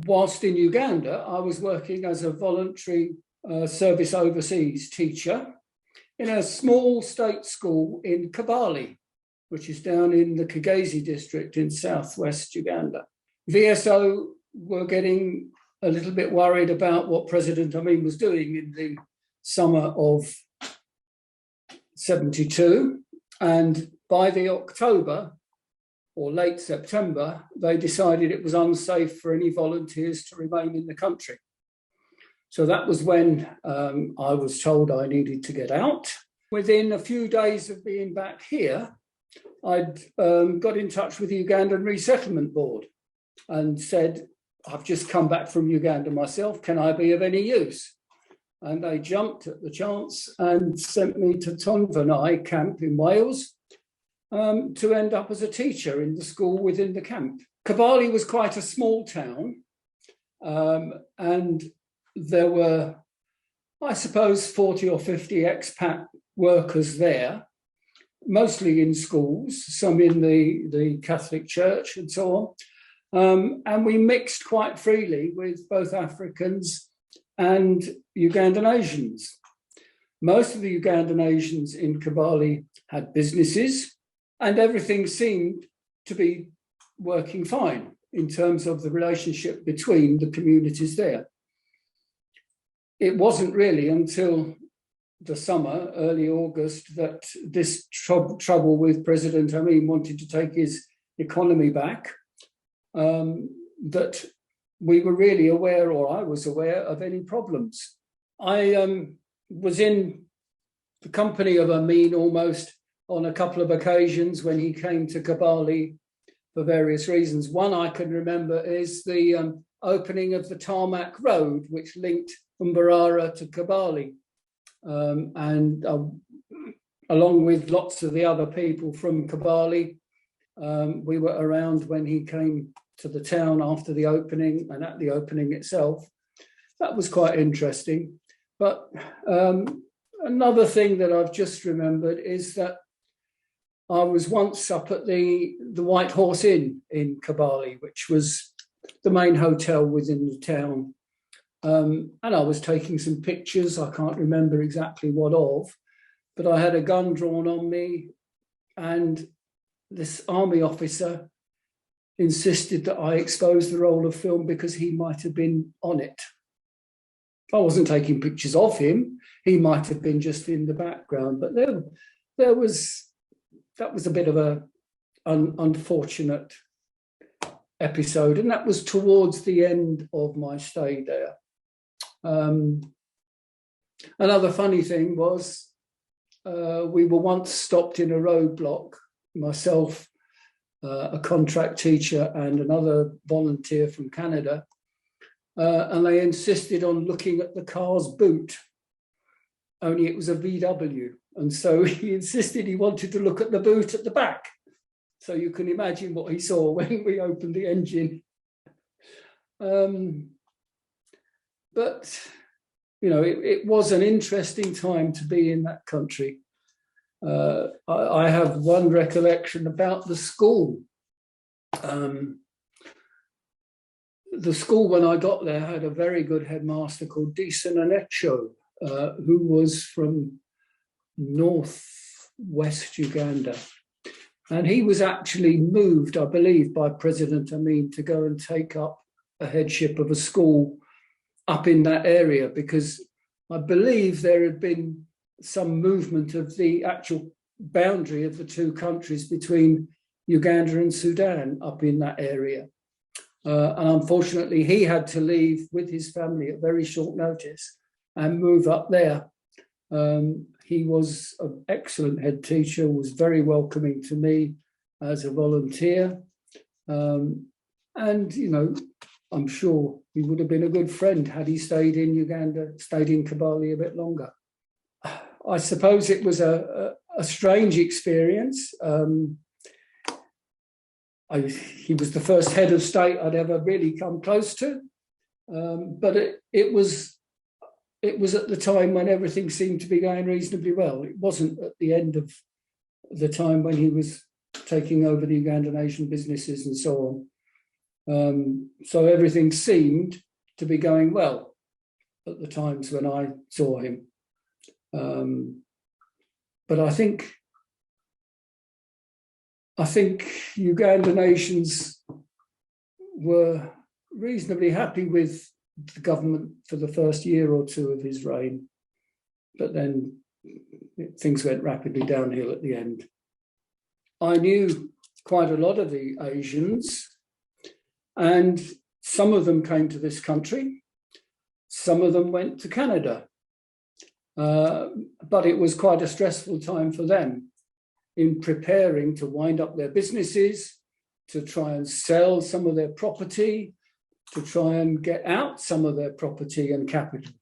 whilst in Uganda, I was working as a voluntary service overseas teacher in a small state school in Kabale, which is down in the Kigezi district in southwest Uganda. VSO were getting a little bit worried about what President Amin was doing in the summer of 72. And by the October or late September, they decided it was unsafe for any volunteers to remain in the country. So that was when I was told I needed to get out. Within a few days of being back here, I'd got in touch with the Ugandan Resettlement Board and said, I've just come back from Uganda myself, can I be of any use? And they jumped at the chance and sent me to Tonfanau Camp in Wales to end up as a teacher in the school within the camp. Kabale was quite a small town, and there were, I suppose, 40 or 50 expat workers there, mostly in schools, some in the Catholic Church and so on. And we mixed quite freely with both Africans and Ugandan Asians. Most of the Ugandan Asians in Kabale had businesses, and everything seemed to be working fine in terms of the relationship between the communities there. It wasn't really until the summer, early August, that this trouble with President Amin wanted to take his economy back, that we were really aware, or I was aware, of any problems. I was in the company of Amin almost on a couple of occasions when he came to Kabale for various reasons. One I can remember is the opening of the tarmac road, which linked Mbarara to Kabale. And along with lots of the other people from Kabale, we were around when he came to the town after the opening and at the opening itself. That was quite interesting. But another thing that I've just remembered is that I was once up at the White Horse Inn in Kabale, which was the main hotel within the town. And I was taking some pictures, I can't remember exactly what of, but I had a gun drawn on me, and this army officer insisted that I expose the roll of film because he might have been on it. I wasn't taking pictures of him, he might have been just in the background, but that was a bit of an unfortunate episode, and that was towards the end of my stay there. Another funny thing was we were once stopped in a roadblock, myself, a contract teacher and another volunteer from Canada, and they insisted on looking at the car's boot, only it was a VW. And so he insisted he wanted to look at the boot at the back. So you can imagine what he saw when we opened the engine. But, you know, it was an interesting time to be in that country. I have one recollection about the school. The school, when I got there, had a very good headmaster called Disenanecho, who was from northwest Uganda. And he was actually moved, I believe, by President Amin to go and take up a headship of a school up in that area, because I believe there had been some movement of the actual boundary of the two countries between Uganda and Sudan up in that area. And unfortunately, he had to leave with his family at very short notice and move up there. He was an excellent head teacher, was very welcoming to me as a volunteer. And, you know, I'm sure he would have been a good friend had he stayed in Uganda, stayed in Kabale a bit longer. I suppose it was a strange experience. He was the first head of state I'd ever really come close to. But it was at the time when everything seemed to be going reasonably well. It wasn't at the end of the time when he was taking over the Ugandan Asian businesses and so on. So everything seemed to be going well at the times when I saw him. But I think Ugandan Asians were reasonably happy with the government for the first year or two of his reign, but then things went rapidly downhill at the end. I knew quite a lot of the Asians, and some of them came to this country, some of them went to Canada, but it was quite a stressful time for them in preparing to wind up their businesses, to try and sell some of their property, to try and get out some of their property and capital,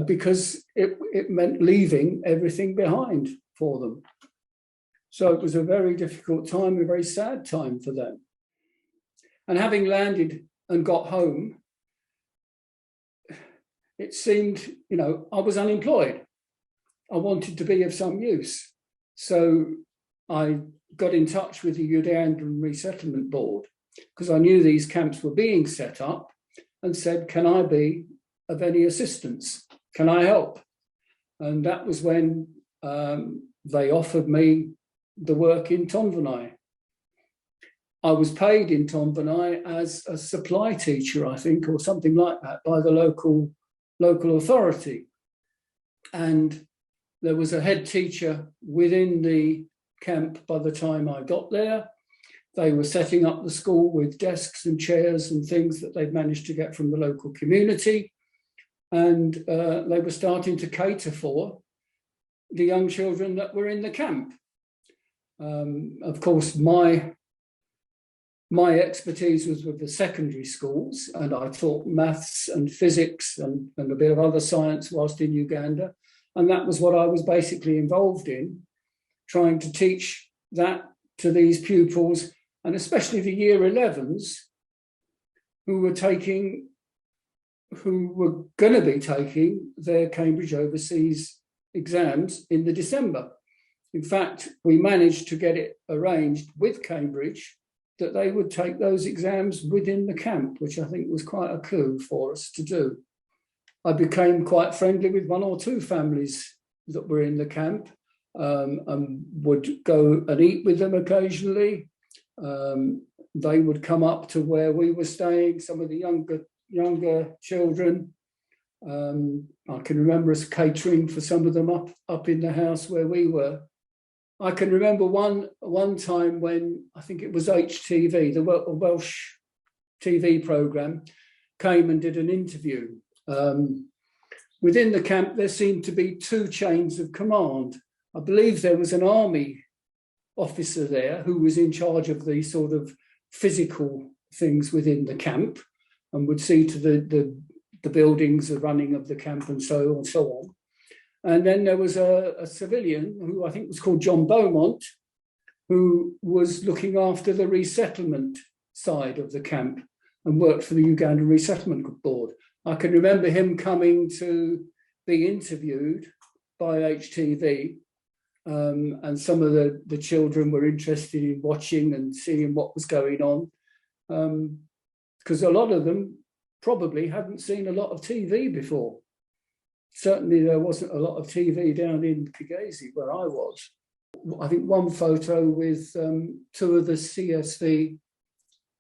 because it meant leaving everything behind for them. So it was a very difficult time, a very sad time for them. And having landed and got home, it seemed, I was unemployed. I wanted to be of some use. So I got in touch with the Ugandan Resettlement Board, because I knew these camps were being set up, and said, can I be of any assistance? Can I help? And that was when they offered me the work in Tonfanau. I was paid in Tonfanau as a supply teacher, I think, or something like that, by the local authority. And there was a head teacher within the camp by the time I got there. They were setting up the school with desks and chairs and things that they'd managed to get from the local community. And they were starting to cater for the young children that were in the camp. Of course, my expertise was with the secondary schools, and I taught maths and physics and a bit of other science whilst in Uganda. And that was what I was basically involved in, trying to teach that to these pupils, and especially the year 11s who were going to be taking their Cambridge Overseas exams in the December. In fact, we managed to get it arranged with Cambridge that they would take those exams within the camp, which I think was quite a coup for us to do. I became quite friendly with one or two families that were in the camp, and would go and eat with them occasionally. They would come up to where we were staying, some of the younger children. I can remember us catering for some of them up in the house where we were. I can remember one time when I think it was HTV, the Welsh TV programme, came and did an interview. Within the camp, there seemed to be two chains of command. I believe there was an army officer there who was in charge of the sort of physical things within the camp and would see to the buildings, the running of the camp and so on and so on. And then there was a civilian who I think was called John Beaumont, who was looking after the resettlement side of the camp and worked for the Ugandan Resettlement Board. I can remember him coming to be interviewed by HTV, and some of the children were interested in watching and seeing what was going on, because a lot of them probably hadn't seen a lot of TV before. Certainly there wasn't a lot of TV down in Kigezi where I was. I think one photo with two of the CSV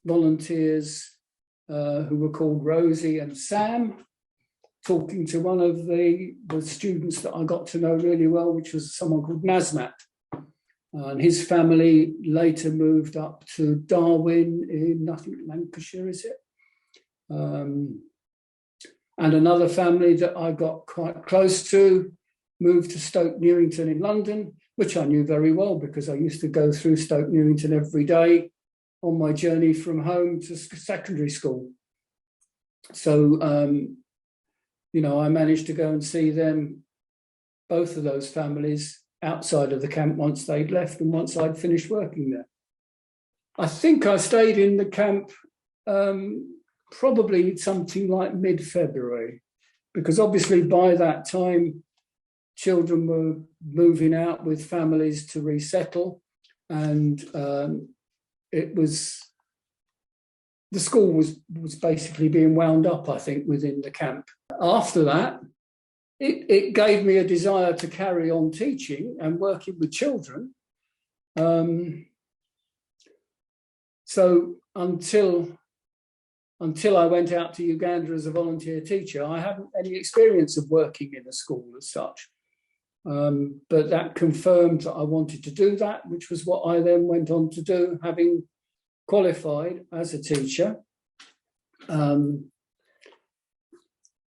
volunteers who were called Rosie and Sam, talking to one of the students that I got to know really well, which was someone called Nazmat. And his family later moved up to Darwin in, I think, Lancashire, is it? And another family that I got quite close to moved to Stoke Newington in London, which I knew very well because I used to go through Stoke Newington every day on my journey from home to secondary school. So, I managed to go and see them, both of those families, outside of the camp once they'd left and once I'd finished working there. I think I stayed in the camp probably something like mid-February, because obviously by that time, children were moving out with families to resettle, and it was the school was basically being wound up, I think, within the camp. After that, it gave me a desire to carry on teaching and working with children. So until I went out to Uganda as a volunteer teacher, I hadn't any experience of working in a school as such. But that confirmed that I wanted to do that, which was what I then went on to do, having qualified as a teacher. And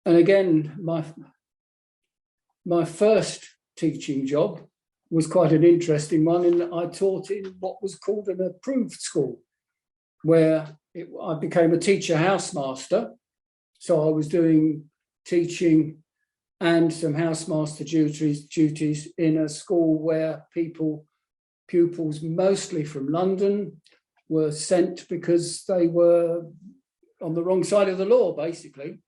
again, my first teaching job was quite an interesting one, in that I taught in what was called an approved school, where I became a teacher housemaster. So I was doing teaching and some housemaster duties in a school where pupils mostly from London were sent because they were on the wrong side of the law, basically.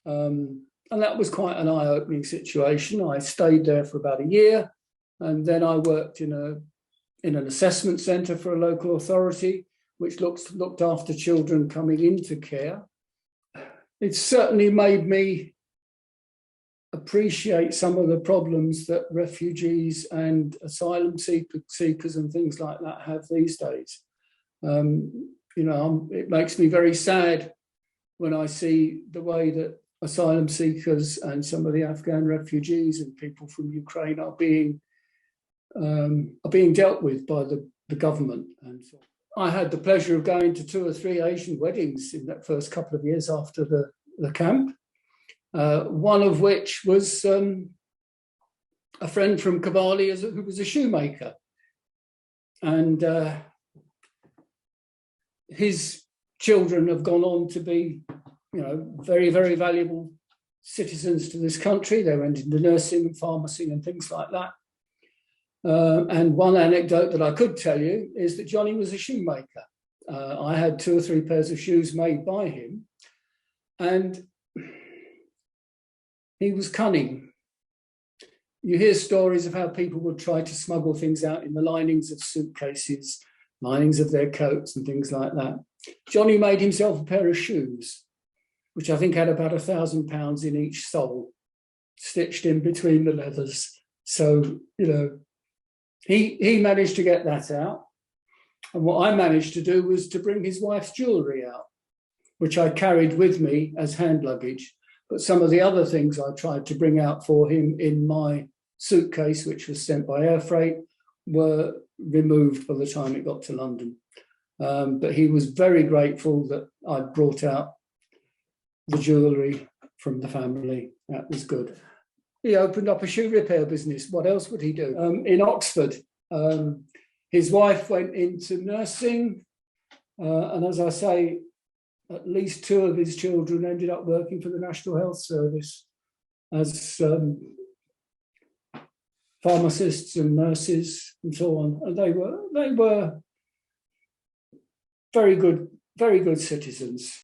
And that was quite an eye-opening situation. I stayed there for about a year, and then I worked in an assessment centre for a local authority, which looked after children coming into care. It certainly made me appreciate some of the problems that refugees and asylum seekers and things like that have these days. It makes me very sad when I see the way that asylum seekers and some of the Afghan refugees and people from Ukraine are being dealt with by the government. And so I had the pleasure of going to 2 or 3 Asian weddings in that first couple of years after the camp. One of which was a friend from Kabali who was a shoemaker. And his children have gone on to be, very, very valuable citizens to this country. They went into nursing and pharmacy and things like that. And one anecdote that I could tell you is that Johnny was a shoemaker. I had 2 or 3 pairs of shoes made by him. And he was cunning. You hear stories of how people would try to smuggle things out in the linings of suitcases, linings of their coats and things like that. Johnny made himself a pair of shoes, which I think had about £1,000 in each sole, stitched in between the leathers. So, he managed to get that out. And what I managed to do was to bring his wife's jewellery out, which I carried with me as hand luggage. But some of the other things I tried to bring out for him in my suitcase, which was sent by air freight, were removed by the time it got to London. But he was very grateful that I'd brought out the jewellery from the family. That was good. He opened up a shoe repair business. What else would he do? In Oxford, his wife went into nursing. And as I say, at least 2 of his children ended up working for the National Health Service as pharmacists and nurses and so on. And they were very good citizens.